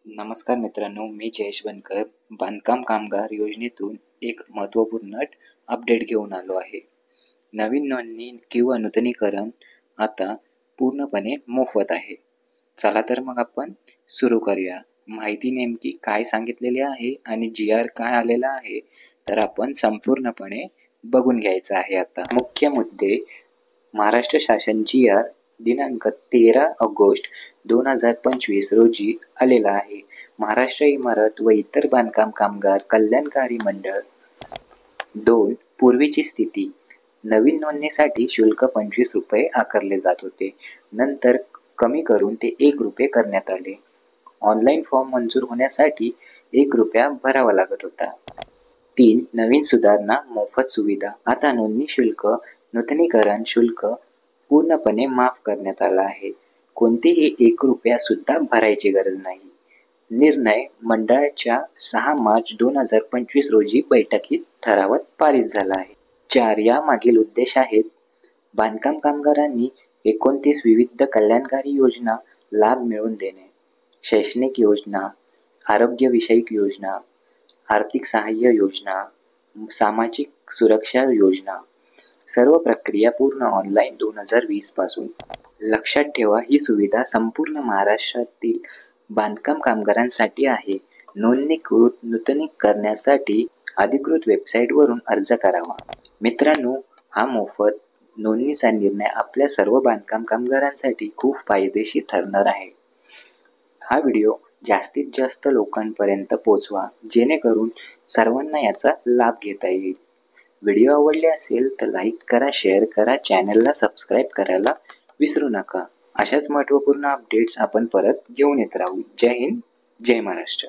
नमस्कार मित्रांनो, मी जयेश बनकर बांधकाम कामगार योजनेतून एक महत्त्वपूर्ण अपडेट घेऊन आलो आहे. नवीन नोंदणी किंवा नूतनीकरण आता पूर्णपणे मोफत आहे. चला तर मग आपण सुरू करूया. माहिती नेमकी काय सांगितलेली आहे आणि GR काय आलेला आहे तर आपण संपूर्णपणे बघून घ्यायचं आहे. आता मुख्य मुद्दे: महाराष्ट्र शासन GR दिनांक 13 ऑगस्ट 2025 रोजी आलेला आहे. महाराष्ट्र इमारत व इतर बांधकाम कामगार कल्याणकारी मंडळ 2 पूर्वीची स्थिती: नवीन नोंदणीसाठी शुल्क 25 रुपये आकारले जात होते. नंतर कमी करून ते 1 रुपये करण्यात आले. ऑनलाईन फॉर्म मंजूर होण्यासाठी 1 रुपया भरावा लागत होता. 3 नवीन सुधारणा मोफत सुविधा: आता नोंदणी शुल्क, नूतनीकरण शुल्क पूर्णपणे माफ करण्यात आला आहे. कोणतेही 1 रुपया सुद्धा भरायची गरज नाही. निर्णय मंडळाच्या 6 मार्च 2025 रोजी बैठकीत ठरावात पारित झाला आहे. 4 यामागील उद्देश आहेत: बांधकाम कामगारांनी 29 विविध कल्याणकारी योजना लाभ मिळवून देणे, शैक्षणिक योजना, आरोग्यविषयक योजना, आर्थिक सहाय्य योजना, सामाजिक सुरक्षा योजना. सर्व प्रक्रिया पूर्ण ऑनलाईन 2020 पासून. लक्षात ठेवा, ही सुविधा संपूर्ण महाराष्ट्रातील बांधकाम कामगारांसाठी आहे. नूतनीकरण करण्यासाठी अधिकृत वेबसाईटवरून अर्ज करावा. मित्रांनो, हा मोफत नोंदणीचा निर्णय आपल्या सर्व बांधकाम कामगारांसाठी खूप फायदेशीर ठरणार आहे. हा व्हिडिओ जास्तीत जास्त लोकांपर्यंत पोहोचवा, जेणेकरून सर्वांना याचा लाभ घेता येईल. व्हिडिओ आवडले असेल तर लाईक करा, शेअर करा, चॅनलला सबस्क्राईब करायला विसरू नका. अशाच महत्त्वपूर्ण अपडेट्स आपण परत घेऊन येत राहू. जय हिंद, जय महाराष्ट्र.